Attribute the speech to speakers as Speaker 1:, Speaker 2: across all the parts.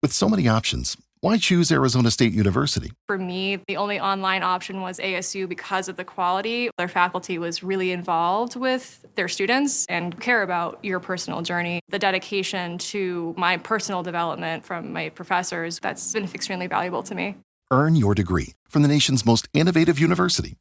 Speaker 1: With so many options, why choose Arizona State University?
Speaker 2: For me, the only online option was ASU because of the quality. Their faculty was really involved with their students and care about your personal journey. The dedication to my personal development from my professors, that's been extremely valuable to me.
Speaker 1: Earn your degree from the nation's most innovative university.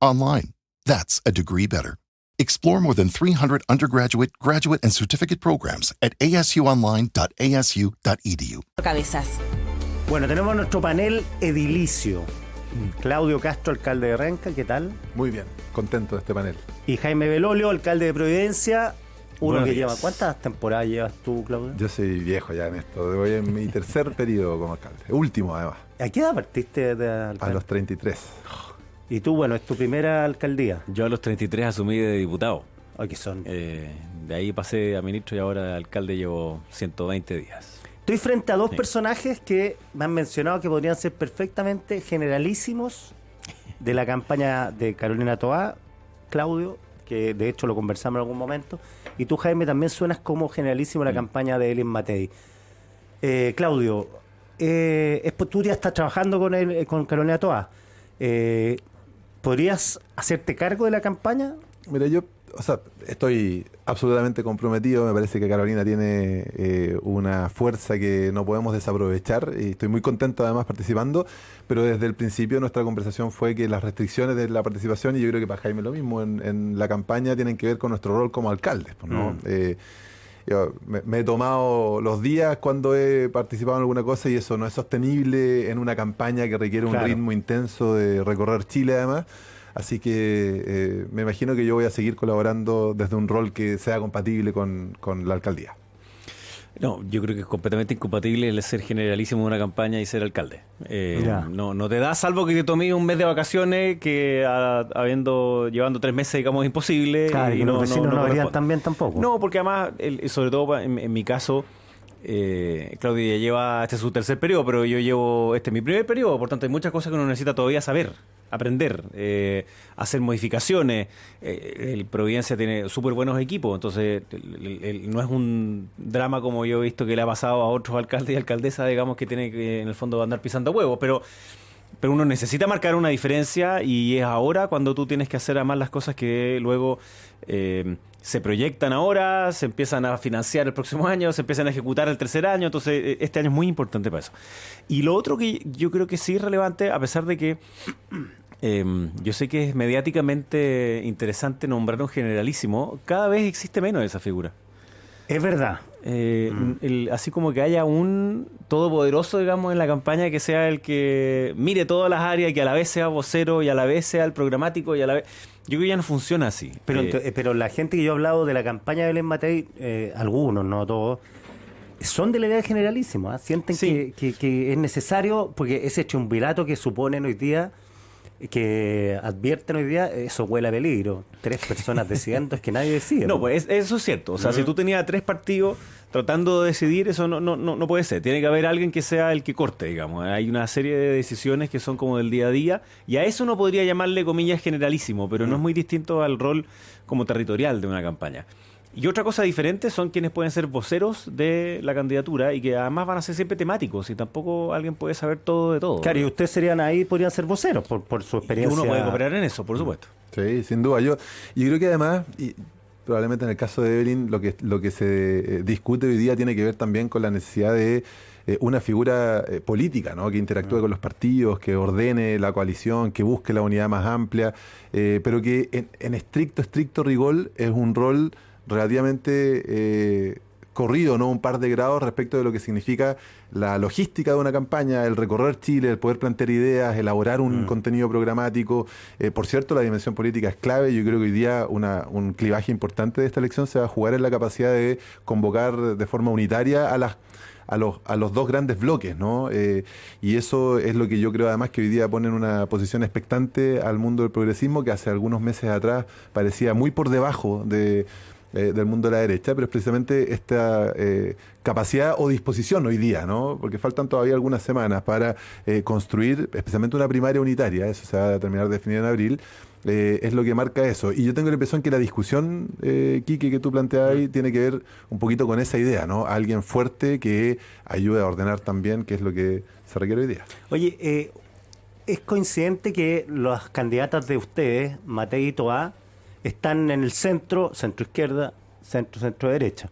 Speaker 1: Online. That's a degree better. Explore more than 300 undergraduate, graduate, and certificate programs at asuonline.asu.edu.
Speaker 3: Cabezas.
Speaker 4: Bueno, tenemos nuestro panel edilicio. Claudio Castro, alcalde de Renca, ¿qué tal?
Speaker 5: Muy bien, contento de este panel.
Speaker 4: Y Jaime Belolio, alcalde de Providencia. Uno
Speaker 5: Buenos
Speaker 4: que
Speaker 5: días.
Speaker 4: lleva... ¿Cuántas temporadas llevas tú, Claudio?
Speaker 5: Yo soy viejo ya en esto, voy en mi tercer periodo como alcalde, último además,
Speaker 4: ¿A qué edad partiste de
Speaker 5: a
Speaker 4: alcalde?
Speaker 5: los 33.
Speaker 4: Y tú, bueno, es tu primera alcaldía.
Speaker 6: Yo a los 33 asumí de diputado.
Speaker 4: Ay, ¿qué son?
Speaker 6: De ahí pasé a ministro y ahora de alcalde llevo 120 días.
Speaker 4: Estoy frente a dos
Speaker 6: Sí.
Speaker 4: personajes que me han mencionado que podrían ser perfectamente generalísimos de la campaña de Carolina Toá, Claudio, que de hecho lo conversamos en algún momento, y tú, Jaime, también suenas como generalísimo en la campaña de Elin Matei. Claudio, tú ya estás trabajando con Carolina Toá. ¿Podrías hacerte cargo de la campaña?
Speaker 5: Mira, yo estoy absolutamente comprometido, me parece que Carolina tiene una fuerza que no podemos desaprovechar y estoy muy contento además participando, pero desde el principio nuestra conversación fue que las restricciones de la participación, y yo creo que para Jaime lo mismo, en la campaña tienen que ver con nuestro rol como alcaldes, pues, ¿no? Yo me he tomado los días cuando he participado en alguna cosa y eso no es sostenible en una campaña que requiere un
Speaker 4: Claro.
Speaker 5: ritmo intenso de recorrer Chile además. Así que me imagino que yo voy a seguir colaborando desde un rol que sea compatible con la alcaldía.
Speaker 6: No, yo creo que es completamente incompatible el ser generalísimo de una campaña y ser alcalde.
Speaker 4: Ya.
Speaker 6: No te da, salvo que te tomes un mes de vacaciones, que llevando 3 meses, digamos, es imposible.
Speaker 4: Claro, y los vecinos no verían
Speaker 6: corresponde.
Speaker 4: tan bien tampoco.
Speaker 6: No, porque además, sobre todo en mi caso, Claudia ya lleva, este es su tercer periodo, pero yo llevo, este es mi primer periodo, por tanto hay muchas cosas que uno necesita todavía saber, aprender, hacer modificaciones. El Providencia tiene súper buenos equipos, entonces no es un drama como yo he visto que le ha pasado a otros alcaldes y alcaldesas, digamos, que tiene que en el fondo andar pisando huevos, pero uno necesita marcar una diferencia y es ahora cuando tú tienes que hacer además las cosas que luego se proyectan ahora, se empiezan a financiar el próximo año, se empiezan a ejecutar el tercer año, entonces este año es muy importante para eso. Y lo otro que yo creo que sí es relevante, a pesar de que yo sé que es mediáticamente interesante nombrar un generalísimo, cada vez existe menos esa figura.
Speaker 4: Es verdad.
Speaker 6: Así como que haya un todopoderoso, digamos, en la campaña que sea el que mire todas las áreas, que a la vez sea vocero y a la vez sea el programático y a la vez... Yo creo que ya no funciona así.
Speaker 4: Pero la gente que yo he hablado de la campaña de Belén Matei, algunos, no todos, son de la idea generalísima. ¿Ah? Sienten
Speaker 6: Sí.
Speaker 4: que es necesario, porque ese triunvirato que suponen hoy día, que advierten hoy día, eso huele a peligro. 3 personas decidiendo, es que nadie decide.
Speaker 6: No, pues eso es cierto. O sea, si tú tenías 3 partidos tratando de decidir, eso no puede ser. Tiene que haber alguien que sea el que corte, digamos. Hay una serie de decisiones que son como del día a día, y a eso uno podría llamarle, comillas, generalísimo, pero no es muy distinto al rol como territorial de una campaña. Y otra cosa diferente son quienes pueden ser voceros de la candidatura y que además van a ser siempre temáticos y tampoco alguien puede saber todo de todo.
Speaker 4: Claro, y ustedes podrían ser voceros por su
Speaker 6: Y
Speaker 4: experiencia.
Speaker 6: uno puede cooperar en eso, por supuesto.
Speaker 5: Sí, sin duda. Yo creo que además, y probablemente en el caso de Evelyn, lo que se discute hoy día tiene que ver también con la necesidad de una figura política, ¿no? Que interactúe con los partidos, que ordene la coalición, que busque la unidad más amplia, pero que en estricto rigor es un rol relativamente corrido, ¿no? Un par de grados respecto de lo que significa la logística de una campaña, el recorrer Chile, el poder plantear ideas, elaborar un contenido programático. Por cierto, la dimensión política es clave. Yo creo que hoy día un clivaje importante de esta elección se va a jugar en la capacidad de convocar de forma unitaria a los dos grandes bloques, ¿no? Y eso es lo que yo creo además que hoy día pone en una posición expectante al mundo del progresismo, que hace algunos meses atrás parecía muy por debajo de del mundo de la derecha, pero es precisamente esta capacidad o disposición hoy día, ¿no? Porque faltan todavía algunas semanas para construir especialmente una primaria unitaria, eso se va a terminar de definir en abril. Es lo que marca eso. Y yo tengo la impresión que la discusión, Quique, que tú planteas ahí, tiene que ver un poquito con esa idea, ¿no? Alguien fuerte que ayude a ordenar también, que es lo que se requiere hoy día.
Speaker 4: Oye, es coincidente que las candidatas de ustedes, Matei y Toá, están en el centro, centro-izquierda, centro-derecha.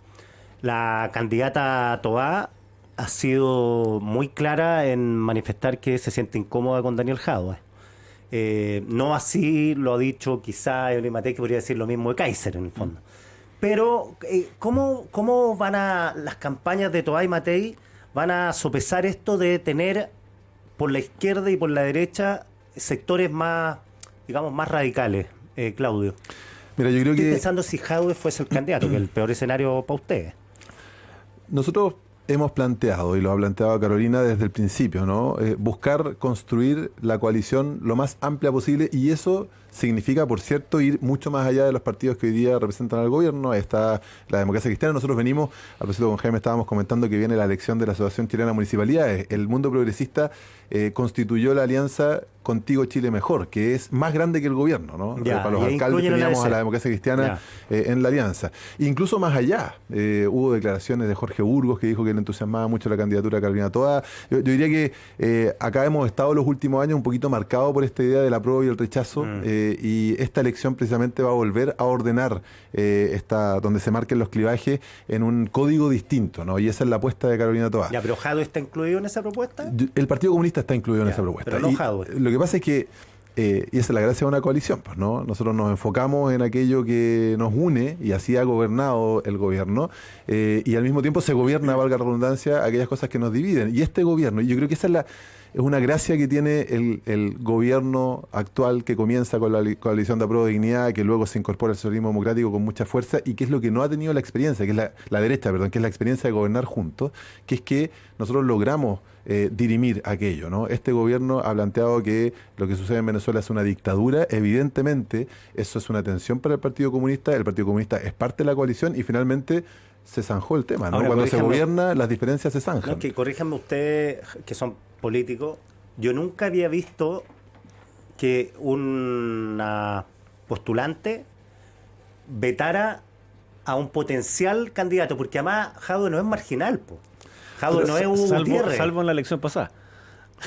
Speaker 4: La candidata Toá ha sido muy clara en manifestar que se siente incómoda con Daniel Jadwe. No así lo ha dicho quizá Evelyn Matei, que podría decir lo mismo de Kaiser en el fondo. Pero, ¿cómo van las campañas de Toá y Matei van a sopesar esto de tener por la izquierda y por la derecha sectores más, digamos, más radicales, Claudio?
Speaker 5: Mira, yo creo
Speaker 4: Estoy
Speaker 5: que
Speaker 4: pensando si Jadwe fuese el candidato, que es el peor escenario para ustedes.
Speaker 5: nosotros hemos planteado, y lo ha planteado Carolina desde el principio, ¿no? Buscar construir la coalición lo más amplia posible, y eso significa, por cierto, ir mucho más allá de los partidos que hoy día representan al gobierno. Está la democracia cristiana. Nosotros venimos, al principio con Jaime estábamos comentando que viene la elección de la Asociación Chilena de Municipalidades. El mundo progresista constituyó la alianza Contigo Chile Mejor, que es más grande que el gobierno, ¿no?
Speaker 4: Ya,
Speaker 5: para los
Speaker 4: y ahí
Speaker 5: alcaldes
Speaker 4: incluyen
Speaker 5: teníamos
Speaker 4: la
Speaker 5: a la democracia cristiana
Speaker 4: Ya.
Speaker 5: en la alianza. Incluso más allá, hubo declaraciones de Jorge Burgos que dijo que le entusiasmaba mucho la candidatura de Carolina Toá. Yo diría que acá hemos estado los últimos años un poquito marcados por esta idea del apruebo y el rechazo, y esta elección precisamente va a volver a ordenar donde se marquen los clivajes en un código distinto, ¿no? Y esa es la apuesta de Carolina Toá.
Speaker 4: Ya, pero ¿Jadwe está incluido en esa propuesta?
Speaker 5: El Partido Comunista está incluido en
Speaker 4: Ya,
Speaker 5: esa propuesta.
Speaker 4: pero no
Speaker 5: Y
Speaker 4: Jadwe.
Speaker 5: lo que pasa es que, y esa es la gracia de una coalición, pues, ¿no? Nosotros nos enfocamos en aquello que nos une, y así ha gobernado el gobierno, y al mismo tiempo se gobierna, valga la redundancia, aquellas cosas que nos dividen. Y este gobierno, y yo creo que esa es una gracia que tiene el gobierno actual, que comienza con la coalición de Apruebo Dignidad, que luego se incorpora al socialismo democrático con mucha fuerza, y que es lo que no ha tenido la experiencia, que es la derecha, perdón, que es la experiencia de gobernar juntos, que es que nosotros logramos dirimir aquello, ¿no? Este gobierno ha planteado que lo que sucede en Venezuela es una dictadura. Evidentemente, eso es una tensión para el Partido Comunista. El Partido Comunista es parte de la coalición, y finalmente se zanjó el tema, ¿no?
Speaker 4: Ahora,
Speaker 5: Cuando se
Speaker 4: corríjame.
Speaker 5: gobierna, las diferencias se zanjan.
Speaker 4: No, que corríjanme ustedes, que son políticos, yo nunca había visto que una postulante vetara a un potencial candidato, porque además Jadwe no es marginal, po. Jadwe no es Hugo Gutiérrez.
Speaker 6: salvo en la elección pasada.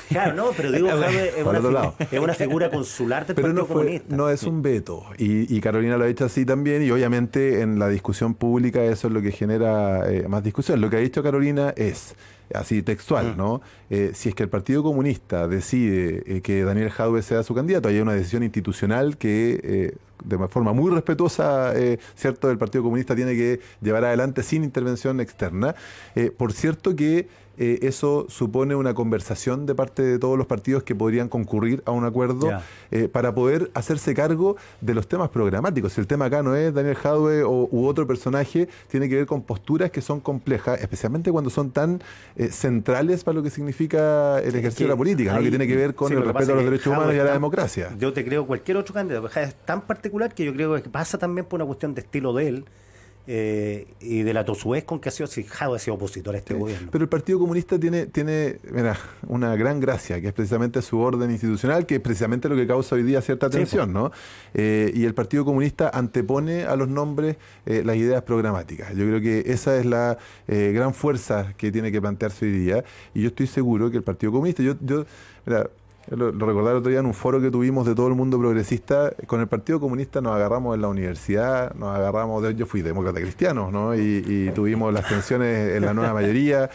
Speaker 4: Claro, no, pero digo, Jadwe
Speaker 5: Por otro lado.
Speaker 4: es una figura consular del
Speaker 5: Pero
Speaker 4: Partido
Speaker 5: no,
Speaker 4: Comunista.
Speaker 5: no es un veto, y Carolina lo ha dicho así también, y obviamente en la discusión pública eso es lo que genera más discusión. Lo que ha dicho Carolina es, así textual, ¿no? Si es que el Partido Comunista decide que Daniel Jadwe sea su candidato, hay una decisión institucional que de forma muy respetuosa, cierto, el Partido Comunista tiene que llevar adelante sin intervención externa. Por cierto que eso supone una conversación de parte de todos los partidos que podrían concurrir a un acuerdo para poder hacerse cargo de los temas programáticos. Si el tema acá no es Daniel Jadwe u otro personaje, tiene que ver con posturas que son complejas, especialmente cuando son tan centrales para lo que significa el ejercicio de la política, ¿no? Que tiene que ver con el respeto a los derechos humanos y a la democracia.
Speaker 4: Yo te creo cualquier otro candidato, porque Jadwe es tan particular que yo creo que pasa también por una cuestión de estilo de él. Y de la tosudez con que ha sido, si Jadwe ha sido opositor a este gobierno.
Speaker 5: Pero el Partido Comunista tiene mira, una gran gracia, que es precisamente su orden institucional, que es precisamente lo que causa hoy día cierta tensión, ¿no? Y el Partido Comunista antepone a los nombres las ideas programáticas. Yo creo que esa es la gran fuerza que tiene que plantearse hoy día, y yo estoy seguro que el Partido Comunista, mira, lo recordaba el otro día en un foro que tuvimos de todo el mundo progresista, con el Partido Comunista nos agarramos en la universidad, yo fui demócrata cristiano, ¿no? Y tuvimos las tensiones en la nueva mayoría,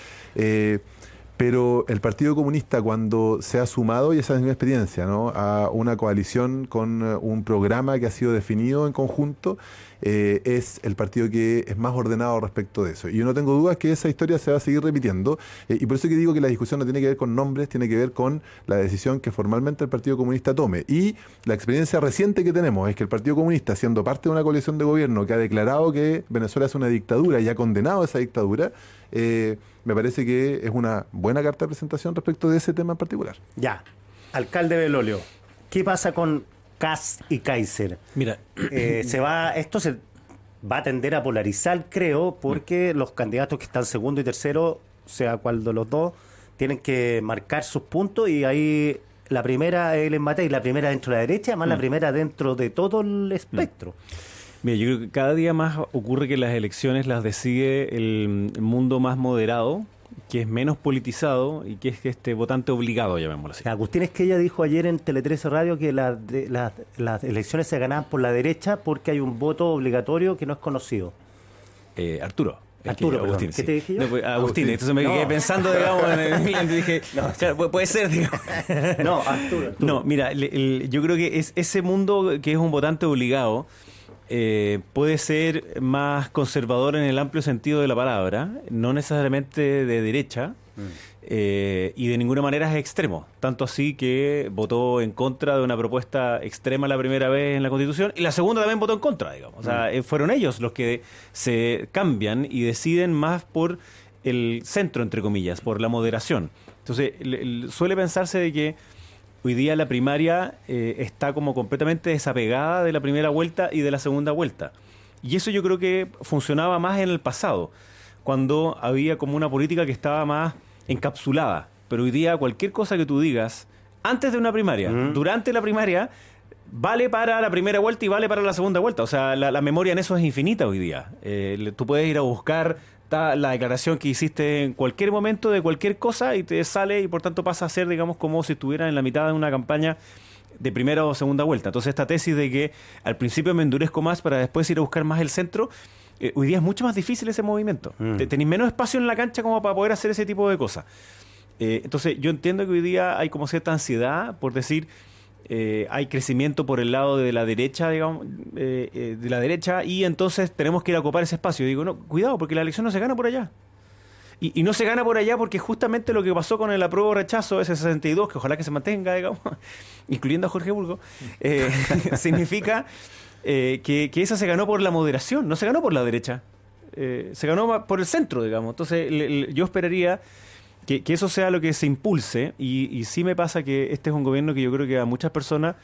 Speaker 5: pero el Partido Comunista, cuando se ha sumado, y esa es mi experiencia, ¿no?, a una coalición con un programa que ha sido definido en conjunto, es el partido que es más ordenado respecto de eso. Y yo no tengo dudas que esa historia se va a seguir repitiendo, y por eso que digo que la discusión no tiene que ver con nombres, tiene que ver con la decisión que formalmente el Partido Comunista tome. Y la experiencia reciente que tenemos es que el Partido Comunista, siendo parte de una coalición de gobierno que ha declarado que Venezuela es una dictadura y ha condenado esa dictadura, me parece que es una buena carta de presentación respecto de ese tema en particular.
Speaker 4: Ya, alcalde Belolio, ¿qué pasa con Kast y Kaiser?
Speaker 6: Mira,
Speaker 4: Esto se va a tender a polarizar, creo, porque los candidatos que están segundo y tercero, sea cual de los dos, tienen que marcar sus puntos y ahí la primera es el embate y la primera dentro de la derecha, además la primera dentro de todo el espectro.
Speaker 6: Mira, yo creo que cada día más ocurre que las elecciones las decide el mundo más moderado, que es menos politizado y que es este votante obligado, llamémoslo así.
Speaker 4: Agustín Esquella dijo ayer en Tele 13 Radio que las elecciones se ganaban por la derecha porque hay un voto obligatorio que no es conocido.
Speaker 6: Arturo.
Speaker 4: Arturo, perdón.
Speaker 6: Agustín,
Speaker 4: ¿Qué te dije yo?
Speaker 6: No, pues, Agustín, entonces me quedé pensando, digamos, en dije, claro, puede ser, digamos.
Speaker 4: No, Arturo.
Speaker 6: No, mira, yo creo que es ese mundo que es un votante obligado puede ser más conservador en el amplio sentido de la palabra, no necesariamente de derecha, y de ninguna manera es extremo. Tanto así que votó en contra de una propuesta extrema la primera vez en la Constitución y la segunda también votó en contra, digamos. O sea, fueron ellos los que se cambian y deciden más por el centro, entre comillas, por la moderación. Entonces, suele pensarse de que hoy día la primaria está como completamente desapegada de la primera vuelta y de la segunda vuelta. Y eso yo creo que funcionaba más en el pasado, cuando había como una política que estaba más encapsulada. Pero hoy día cualquier cosa que tú digas antes de una primaria, durante la primaria, vale para la primera vuelta y vale para la segunda vuelta. O sea, la memoria en eso es infinita hoy día. Tú puedes ir a buscar la declaración que hiciste en cualquier momento de cualquier cosa y te sale y por tanto pasa a ser, digamos, como si estuviera en la mitad de una campaña de primera o segunda vuelta. Entonces esta tesis de que al principio me endurezco más para después ir a buscar más el centro, hoy día es mucho más difícil ese movimiento. Tenéis menos espacio en la cancha como para poder hacer ese tipo de cosas. Entonces yo entiendo que hoy día hay como cierta ansiedad por decir hay crecimiento por el lado de la derecha, digamos, de la derecha, y entonces tenemos que ir a ocupar ese espacio. Digo, no, cuidado, porque la elección no se gana por allá. Y no se gana por allá porque justamente lo que pasó con el apruebo rechazo, ese 62, que ojalá que se mantenga, digamos, incluyendo a Jorge Burgos, significa que esa se ganó por la moderación, no se ganó por la derecha. Se ganó por el centro, digamos. Entonces yo esperaría que eso sea lo que se impulse, y sí me pasa que este es un gobierno que yo creo que a muchas personas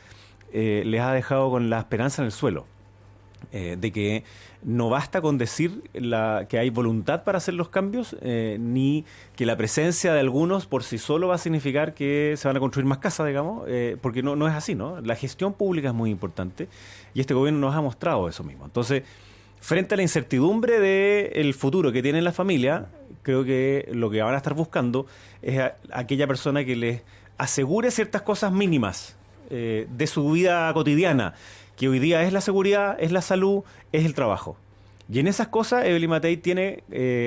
Speaker 6: les ha dejado con la esperanza en el suelo, de que no basta con decir que hay voluntad para hacer los cambios, ni que la presencia de algunos por sí solo va a significar que se van a construir más casas, digamos, porque no es así, ¿no? La gestión pública es muy importante y este gobierno nos ha mostrado eso mismo. Entonces, frente a la incertidumbre del futuro que tiene la familia, creo que lo que van a estar buscando es aquella persona que les asegure ciertas cosas mínimas de su vida cotidiana, que hoy día es la seguridad, es la salud, es el trabajo. Y en esas cosas Evelyn Matei tiene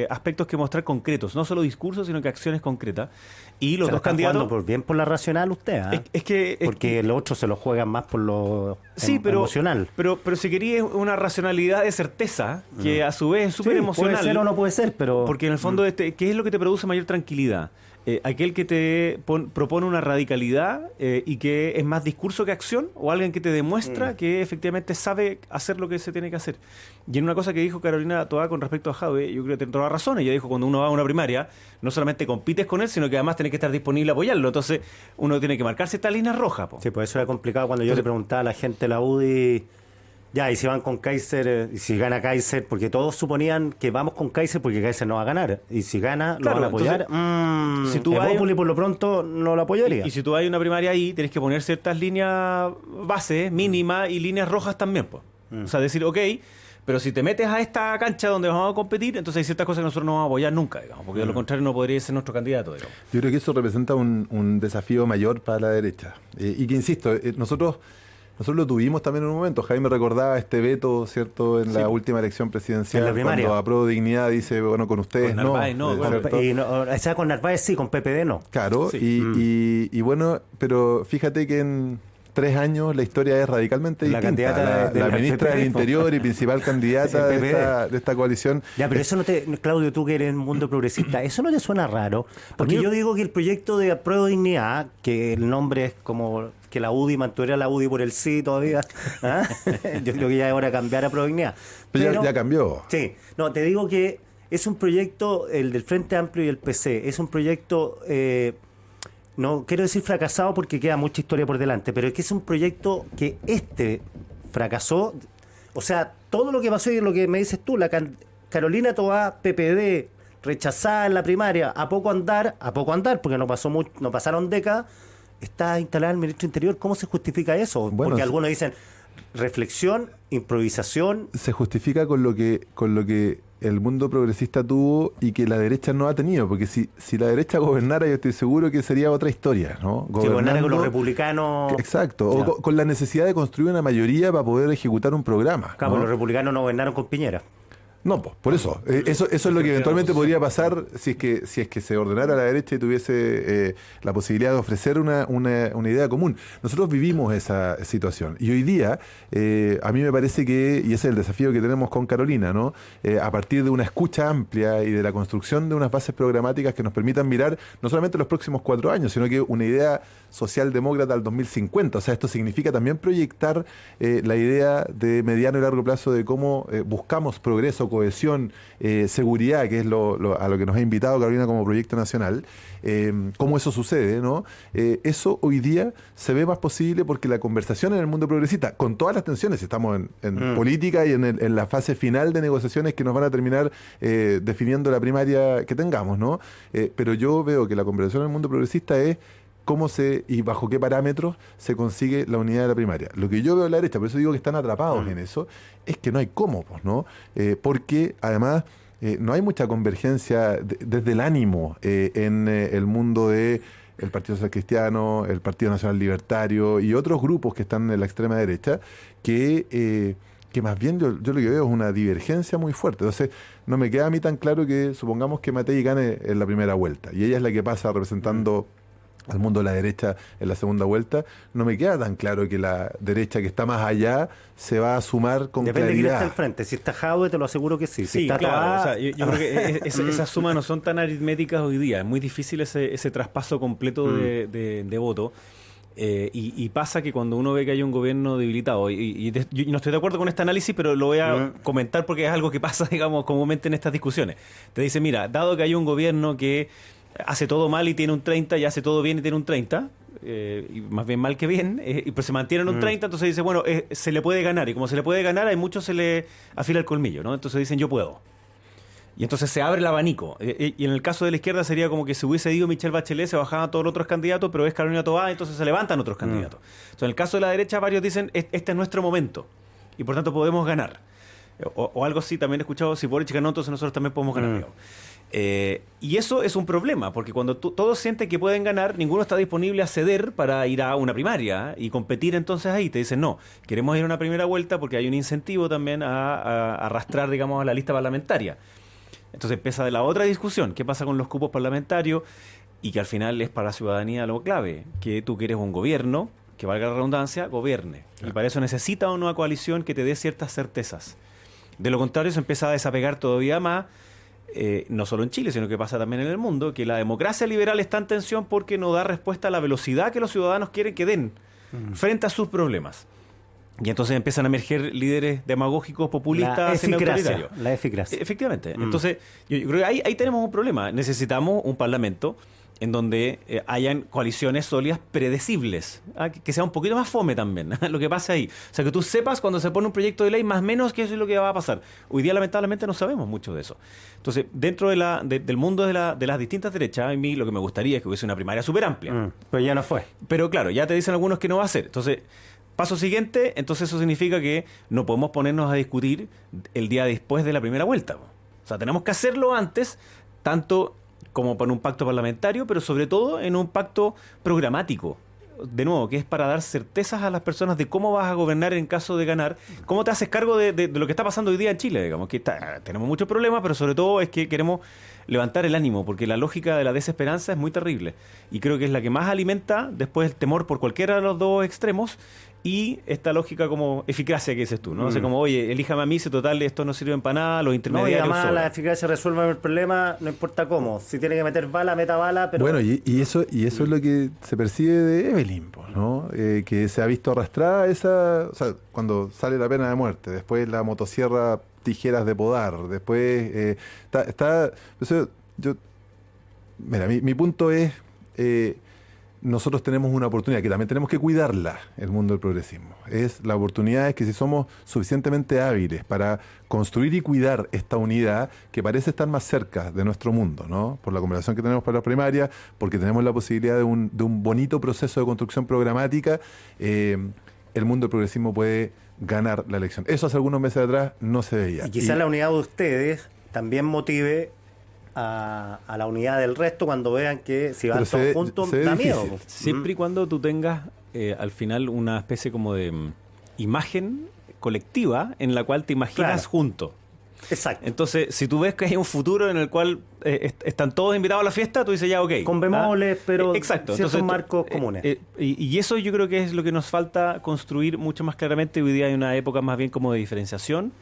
Speaker 6: aspectos que mostrar concretos, no solo discursos, sino que acciones concretas. Y los dos candidatos...
Speaker 4: bien por la racional usted, ¿eh? Porque los otros se lo juegan más por lo emocional.
Speaker 6: Pero si quería una racionalidad de certeza, que a su vez es súper emocional.
Speaker 4: Puede ser o no puede ser, pero...
Speaker 6: Porque en el fondo, ¿qué es lo que te produce mayor tranquilidad? Aquel que te propone una radicalidad y que es más discurso que acción, o alguien que te demuestra que efectivamente sabe hacer lo que se tiene que hacer. Y en una cosa que dijo Carolina Toá con respecto a Jadwe, yo creo que tiene toda la razón. Ella dijo, cuando uno va a una primaria, no solamente compites con él, sino que además tenés que estar disponible a apoyarlo. Entonces uno tiene que marcarse esta línea roja.
Speaker 4: Sí, pues eso era complicado cuando yo le preguntaba a la gente de la UDI, ya, y si van con Kaiser, y si gana Kaiser, porque todos suponían que vamos con Kaiser porque Kaiser no va a ganar, y si gana, lo van a apoyar.
Speaker 6: Entonces, si tú
Speaker 4: Evópolis por lo pronto no lo apoyaría.
Speaker 6: Y si tú hay una primaria ahí, tenés que poner ciertas líneas base, mínimas, y líneas rojas también, pues. O sea, decir, ok, pero si te metes a esta cancha donde vamos a competir, entonces hay ciertas cosas que nosotros no vamos a apoyar nunca, digamos, porque de lo contrario no podría ser nuestro candidato, digamos.
Speaker 5: Yo creo que eso representa un desafío mayor para la derecha. Y que, insisto, nosotros lo tuvimos también en un momento. Jaime recordaba este veto, ¿cierto?, en la última elección presidencial, cuando Apruebo Dignidad dice, bueno, con ustedes
Speaker 6: con Narváez, no.
Speaker 4: O sea, con Narváez sí, con PPD no.
Speaker 5: Claro,
Speaker 6: sí.
Speaker 5: Y bueno, pero fíjate que en 3 años la historia es radicalmente distinta.
Speaker 4: Candidata
Speaker 5: la ministra del Interior y principal candidata de esta coalición.
Speaker 4: Ya, pero eso no te... Claudio, tú que eres en un mundo progresista, ¿eso no te suena raro? Porque yo digo que el proyecto de Apruebo Dignidad, que el nombre es como... que la UDI mantuviera la UDI por el sí todavía. ¿Ah? Yo creo que ya es hora de cambiar a Apruebo Dignidad.
Speaker 5: Pero ya cambió.
Speaker 4: Sí. No, te digo que es un proyecto, el del Frente Amplio y el PC, es un proyecto, no quiero decir fracasado porque queda mucha historia por delante, pero es que es un proyecto que fracasó O sea, todo lo que pasó y lo que me dices tú, Carolina Toá, PPD, rechazada en la primaria, a poco andar, porque no pasaron décadas, está instalada el ministro Interior. ¿Cómo se justifica eso?
Speaker 5: Bueno,
Speaker 4: porque algunos dicen reflexión, improvisación.
Speaker 5: Se justifica con lo que el mundo progresista tuvo y que la derecha no ha tenido, porque si la derecha gobernara, yo estoy seguro que sería otra historia, ¿no?
Speaker 4: Que gobernara con los republicanos.
Speaker 5: Exacto, o con la necesidad de construir una mayoría para poder ejecutar un programa.
Speaker 4: Claro,
Speaker 5: ¿no?
Speaker 4: los republicanos no gobernaron con Piñera.
Speaker 5: No, pues, por eso. Eso es lo que eventualmente podría pasar si es que se ordenara a la derecha y tuviese la posibilidad de ofrecer una idea común. Nosotros vivimos esa situación. Y hoy día, a mí me parece que, y ese es el desafío que tenemos con Carolina, ¿no? A partir de una escucha amplia y de la construcción de unas bases programáticas que nos permitan mirar no solamente los próximos 4 años, sino que una idea socialdemócrata al 2050. O sea, esto significa también proyectar la idea de mediano y largo plazo de cómo buscamos progreso, cohesión, seguridad, que es a lo que nos ha invitado Carolina como proyecto nacional, cómo eso sucede, ¿no? Eso hoy día se ve más posible porque la conversación en el mundo progresista, con todas las tensiones, estamos en política y en la fase final de negociaciones que nos van a terminar definiendo la primaria que tengamos, ¿no? Pero yo veo que la conversación en el mundo progresista es cómo y bajo qué parámetros se consigue la unidad de la primaria. Lo que yo veo en la derecha, por eso digo que están atrapados en eso, es que no hay cómo, pues, ¿no? Porque además no hay mucha convergencia desde el ánimo en el mundo de el Partido Social Cristiano, el Partido Nacional Libertario y otros grupos que están en la extrema derecha, que más bien yo lo que veo es una divergencia muy fuerte. Entonces, no me queda a mí tan claro que supongamos que Matei gane en la primera vuelta y ella es la que pasa representando al mundo de la derecha en la segunda vuelta. No me queda tan claro que la derecha que está más allá se va a sumar con
Speaker 4: Depende de quién
Speaker 5: claridad.
Speaker 4: está al frente. Si está Jadwe, te lo aseguro que sí. Si
Speaker 6: Sí,
Speaker 4: está
Speaker 6: claro.
Speaker 4: Toá,
Speaker 6: O sea, yo creo que esas sumas no son tan aritméticas hoy día. Es muy difícil ese traspaso completo de voto. Y pasa que cuando uno ve que hay un gobierno debilitado, yo no estoy de acuerdo con este análisis, pero lo voy a comentar porque es algo que pasa, digamos, comúnmente en estas discusiones. Te dice, mira, dado que hay un gobierno que hace todo mal y tiene un 30, y hace todo bien y tiene un 30, y más bien mal que bien, pero se mantiene en un 30, entonces dice, bueno, se le puede ganar, y como se le puede ganar, hay muchos se le afila el colmillo, ¿no? Entonces dicen, yo puedo. Y entonces se abre el abanico. Y en el caso de la izquierda sería como que si hubiese ido Michelle Bachelet, se bajaban todos los otros candidatos, pero es Carolina Toá, entonces se levantan otros candidatos. Entonces en el caso de la derecha, varios dicen, este es nuestro momento, y por tanto podemos ganar. O algo así, también he escuchado, si Boric ganó, entonces nosotros también podemos ganar. Digamos. Y eso es un problema, porque cuando todos sienten que pueden ganar, ninguno está disponible a ceder para ir a una primaria y competir entonces ahí. Te dicen, no, queremos ir a una primera vuelta porque hay un incentivo también a arrastrar, digamos, a la lista parlamentaria. Entonces empieza de la otra discusión, ¿qué pasa con los cupos parlamentarios? Y que al final es para la ciudadanía lo clave, que tú quieres un gobierno, que valga la redundancia, gobierne. Claro. Y para eso necesita una coalición que te dé ciertas certezas. De lo contrario, se empieza a desapegar todavía más, no solo en Chile, sino que pasa también en el mundo, que la democracia liberal está en tensión porque no da respuesta a la velocidad que los ciudadanos quieren que den frente a sus problemas. Y entonces empiezan a emerger líderes demagógicos, populistas, semi-autoritarios.
Speaker 4: La eficacia.
Speaker 6: Efectivamente. Entonces, yo creo que ahí tenemos un problema. Necesitamos un parlamento en donde hayan coaliciones sólidas predecibles, que sea un poquito más fome también, lo que pasa ahí. O sea, que tú sepas cuando se pone un proyecto de ley más o menos qué es lo que va a pasar. Hoy día, lamentablemente, no sabemos mucho de eso. Entonces, dentro del mundo de las distintas derechas, a mí lo que me gustaría es que hubiese una primaria súper amplia.
Speaker 4: Pero ya no fue.
Speaker 6: Pero claro, ya te dicen algunos que no va a ser. Entonces, paso siguiente, entonces eso significa que no podemos ponernos a discutir el día después de la primera vuelta. O sea, tenemos que hacerlo antes, tanto como para un pacto parlamentario, pero sobre todo en un pacto programático. De nuevo, que es para dar certezas a las personas de cómo vas a gobernar en caso de ganar, cómo te haces cargo de lo que está pasando hoy día en Chile, digamos, que tenemos muchos problemas, pero sobre todo es que queremos levantar el ánimo, porque la lógica de la desesperanza es muy terrible, y creo que es la que más alimenta después el temor por cualquiera de los dos extremos, y esta lógica como eficacia que dices tú, ¿no? O sea, como, oye, elíjame a mí, si total esto no sirve para nada, los intermediarios.
Speaker 4: No, y además la eficacia resuelve el problema, no importa cómo. Si tiene que meter bala, meta bala, pero...
Speaker 5: Bueno, y eso es lo que se percibe de Evelyn, ¿no? Que se ha visto arrastrada o sea, cuando sale la pena de muerte, después la motosierra, tijeras de podar, después está o sea, mira, mi punto es nosotros tenemos una oportunidad que también tenemos que cuidarla, el mundo del progresismo. Es la oportunidad es que si somos suficientemente hábiles para construir y cuidar esta unidad que parece estar más cerca de nuestro mundo, ¿no? Por la conversación que tenemos para la primaria, porque tenemos la posibilidad de un bonito proceso de construcción programática, el mundo del progresismo puede ganar la elección. Eso hace algunos meses atrás no se veía.
Speaker 4: Y quizás la unidad de ustedes también motive a la unidad del resto cuando vean que si van todos juntos da miedo.
Speaker 6: Siempre y cuando tú tengas al final una especie como de imagen colectiva en la cual te imaginas juntos.
Speaker 4: Exacto.
Speaker 6: Entonces, si tú ves que hay un futuro en el cual están todos invitados a la fiesta, tú dices ya, ok.
Speaker 4: Con bemoles, pero
Speaker 6: exacto.
Speaker 4: ciertos
Speaker 6: Entonces,
Speaker 4: marcos comunes.
Speaker 6: Y eso yo creo que es lo que nos falta construir mucho más claramente. Hoy día hay una época más bien como de diferenciación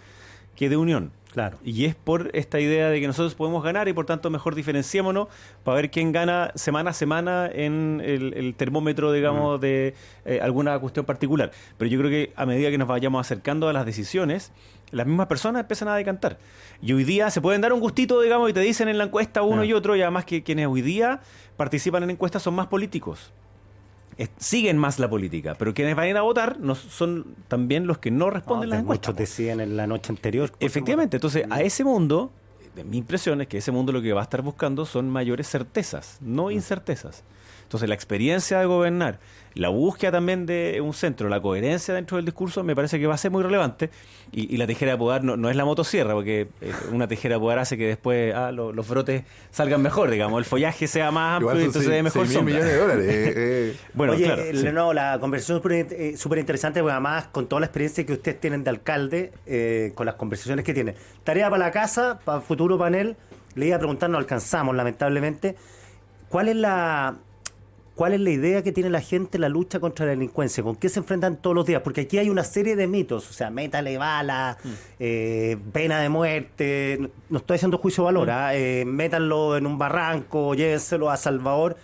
Speaker 6: que de unión.
Speaker 4: Claro.
Speaker 6: Y es por esta idea de que nosotros podemos ganar y por tanto mejor diferenciémonos para ver quién gana semana a semana en el termómetro, digamos, de alguna cuestión particular. Pero yo creo que a medida que nos vayamos acercando a las decisiones, las mismas personas empiezan a decantar. Y hoy día se pueden dar un gustito, digamos, y te dicen en la encuesta uno y otro, y además que quienes hoy día participan en encuestas son más políticos. Siguen más la política, pero quienes vayan a votar no son también los que no responden las encuestas.
Speaker 4: Muchos decían en la noche anterior.
Speaker 6: Efectivamente, entonces a ese mundo, mi impresión es que ese mundo lo que va a estar buscando son mayores certezas, no incertezas. Entonces la experiencia de gobernar, la búsqueda también de un centro, la coherencia dentro del discurso me parece que va a ser muy relevante y la tijera de podar no es la motosierra, porque una tijera de podar hace que después los brotes salgan mejor, digamos, el follaje sea más amplio y entonces de mejor sombra.
Speaker 5: $6.000 millones.
Speaker 4: Bueno, oye, claro, sí. No, la conversación es súper interesante porque además con toda la experiencia que ustedes tienen de alcalde, con las conversaciones que tienen. Tarea para la casa, para futuro panel, le iba a preguntar, no alcanzamos lamentablemente, ¿cuál es la idea que tiene la gente en la lucha contra la delincuencia? ¿Con qué se enfrentan todos los días? Porque aquí hay una serie de mitos, o sea, métale bala, pena de muerte, no estoy haciendo juicio de valor, métanlo en un barranco, llévenselo a Salvador.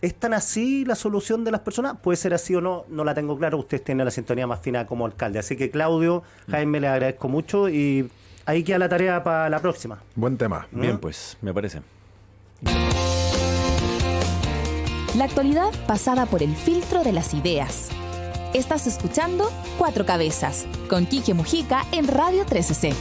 Speaker 4: ¿Es tan así la solución de las personas? Puede ser así o no, no la tengo claro, ustedes tienen la sintonía más fina como alcalde. Así que Claudio, Jaime, les agradezco mucho y ahí queda la tarea para la próxima.
Speaker 5: Buen tema.
Speaker 6: Bien, pues, me parece.
Speaker 3: La actualidad pasada por el filtro de las ideas. Estás escuchando Cuatro Cabezas, con Quique Mujica en Radio 13C.